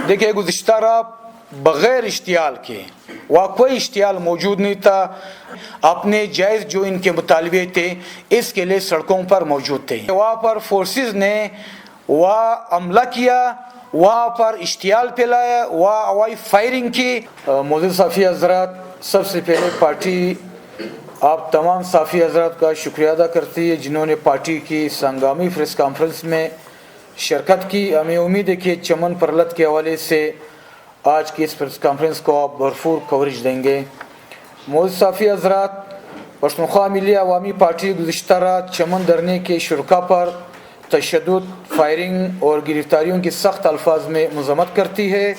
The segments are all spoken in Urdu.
دیکھیے گزشتہ رات بغیر اشتعال کے وہاں کوئی اشتعال موجود نہیں تھا، اپنے جائز جو ان کے مطالبے تھے اس کے لیے سڑکوں پر موجود تھے۔ وہاں پر فورسز نے وہاں حملہ کیا، وہاں پر اشتعال پھیلایا، وہاں ہوائی فائرنگ کی۔ معزز صحافی حضرات، سب سے پہلے پارٹی آپ تمام صحافی حضرات کا شکریہ ادا کرتی ہے جنہوں نے پارٹی کی اس ہنگامی پریس کانفرنس میں شرکت کی۔ ہمیں امید ہے کہ چمن پرلت کے حوالے سے آج کی اس پریس کانفرنس کو آپ بھرپور کوریج دیں گے۔ معزز صحافی حضرات، پشتونخوا ملی عوامی پارٹی گزشتہ رات چمن دھرنے کے شرکاء پر تشدد، فائرنگ اور گرفتاریوں کی سخت الفاظ میں مذمت کرتی ہے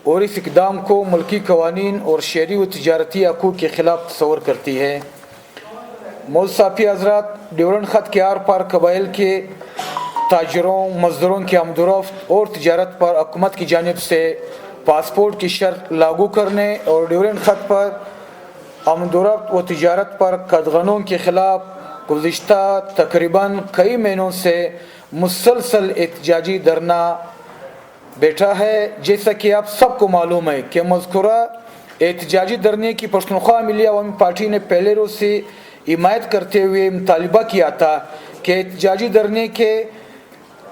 اور اس اقدام کو ملکی قوانین اور شہری و تجارتی حقوق کے خلاف تصور کرتی ہے۔ معزز صحافی حضرات، ڈیورنڈ خط کے آر پار قبائل کے تاجروں، مزدوروں کی آمد و رفت اور تجارت پر حکومت کی جانب سے پاسپورٹ کی شرط لاگو کرنے اور ڈیورنڈ خط پر آمد و رفت و تجارت پر قدغنوں کے خلاف گزشتہ تقریباً کئی مہینوں سے مسلسل احتجاجی دھرنا بیٹھا ہے۔ جیسا کہ آپ سب کو معلوم ہے کہ مذکورہ احتجاجی دھرنے کی پشتونخوا ملی عوامی پارٹی نے پہلے روز سے حمایت کرتے ہوئے مطالبہ کیا تھا کہ احتجاجی دھرنے کے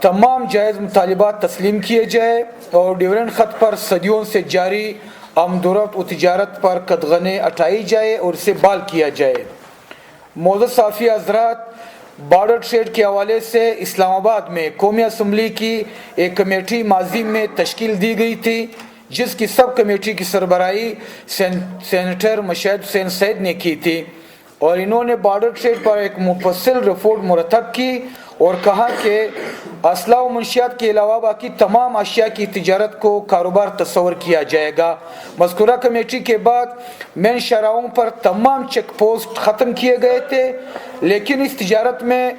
تمام جائز مطالبات تسلیم کیے جائے اور ڈیورنڈ خط پر صدیوں سے جاری آمد و رفت و تجارت پر قدغنیں ہٹائی جائے اور اسے بحال کیا جائے۔ معزز صحافی حضرات، بارڈر ٹریڈ کے حوالے سے اسلام آباد میں قومی اسمبلی کی ایک کمیٹی ماضی میں تشکیل دی گئی تھی جس کی سب کمیٹی کی سربراہی سینیٹر مشاہد حسین سعید نے کی تھی، اور انہوں نے بارڈر ٹریڈ پر ایک مفصل رپورٹ مرتب کی اور کہا کہ اسلحہ و منشیات کے علاوہ باقی تمام اشیاء کی تجارت کو کاروبار تصور کیا جائے گا۔ مذکورہ کمیٹی کے بعد مین شاہراہوں پر تمام چیک پوسٹ ختم کیے گئے تھے، لیکن اس تجارت میں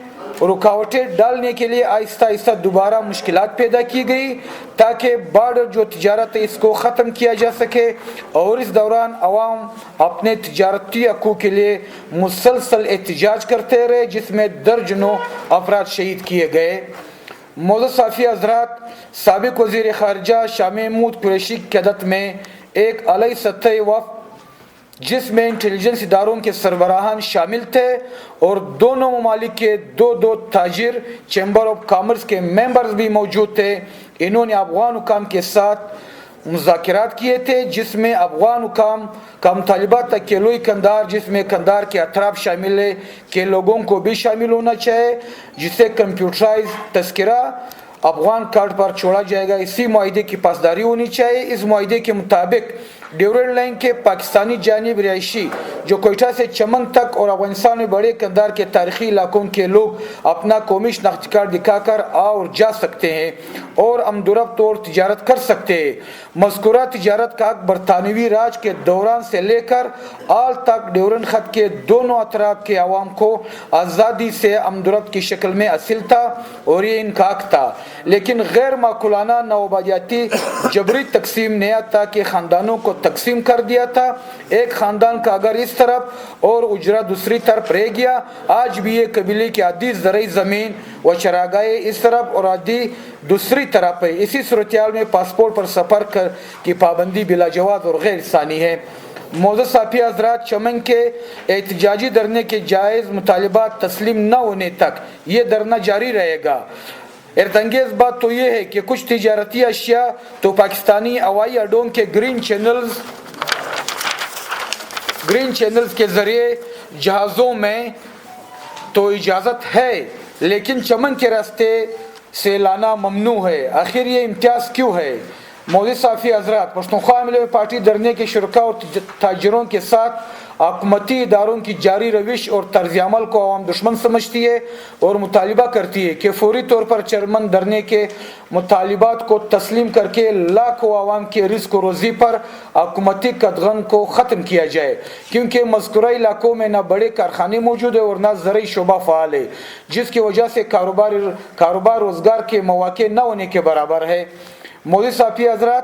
رکاوٹیں ڈالنے کے لیے آہستہ آہستہ دوبارہ مشکلات پیدا کی گئی تاکہ بارڈر جو تجارت ہے اس کو ختم کیا جا سکے، اور اس دوران عوام اپنے تجارتی حقوق کے لیے مسلسل احتجاج کرتے رہے جس میں درجنوں افراد شہید کیے گئے۔ معزز صحافی حضرات، سابق وزیر خارجہ شاہ محمود قریشی کی قیادت میں ایک اعلیٰ سطحی وفد جس میں انٹیلیجنس اداروں کے سربراہان شامل تھے اور دونوں ممالک کے دو تاجر چیمبر آف کامرس کے ممبرز بھی موجود تھے، انہوں نے افغان حکام کے ساتھ مذاکرات کیے تھے جس میں افغان حکام کا مطالبہ تھا کہ لوئی کندھار، جس میں کندھار کے اطراف شامل ہے، کے لوگوں کو بھی شامل ہونا چاہیے، جسے کمپیوٹرائز تذکرہ افغان کارڈ پر چھوڑا جائے گا۔ اسی معاہدے کی پاسداری ہونی چاہیے۔ اس معاہدے کے مطابق ڈیورنڈ لائن کے پاکستانی جانب رہائشی جو کوئٹہ سے چمن تک اور افغانستان میں بڑے کندھار کے تاریخی علاقوں کے لوگ اپنا قومی شناختی کارڈ دکھا کر آ اور جا سکتے ہیں اور آمد و رفت اور تجارت کر سکتے ہیں۔ مذکورہ تجارت کا حق برطانوی راج کے دوران سے لے کر آل تک ڈیورنڈ خط کے دونوں اطراف کے عوام کو آزادی سے آمد و رفت کی شکل میں حاصل تھا اور یہ ان کا حق تھا، لیکن غیر معقولانہ نوآبادیاتی جبری تقسیم نیا تھا کہ خاندانوں کو تقسیم کر دیا تھا۔ ایک خاندان کا اگر اس طرف اور اجرا دوسری طرف رہ گیا، آج بھی یہ قبیلے کی آدھی زرعی زمین و چراگاہیں اس طرف اور آدھی دوسری طرف ہے۔ اسی صورتحال میں پاسپورٹ پر سفر کی پابندی بلا جواز اور غیر ثانی ہے۔ معزز صحافی حضرات، چمن کے احتجاجی دھرنے کے جائز مطالبات تسلیم نہ ہونے تک یہ دھرنا جاری رہے گا۔ حیرت انگیز بات تو یہ ہے کہ کچھ تجارتی اشیاء تو پاکستانی ہوائی اڈوں کے گرین چینلز کے ذریعے جہازوں میں تو اجازت ہے، لیکن چمن کے راستے سے لانا ممنوع ہے۔ آخر یہ امتیاز کیوں ہے؟ معزز صحافی حضرات، پشتونخوا ملی پارٹی دھرنے کے شرکاء اور تاجروں کے ساتھ حکومتی اداروں کی جاری روش اور طرز عمل کو عوام دشمن سمجھتی ہے اور مطالبہ کرتی ہے کہ فوری طور پر چمن دھرنے کے مطالبات کو تسلیم کر کے لاکھوں عوام کے رزق و روزی پر حکومتی قدغن کو ختم کیا جائے، کیونکہ مذکورہ علاقوں میں نہ بڑے کارخانے موجود ہیں اور نہ زرعی شعبہ فعال ہے، جس کی وجہ سے کاروبار روزگار کے مواقع نہ ہونے کے برابر ہے۔ معزز صحافی حضرات،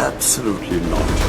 Absolutely not.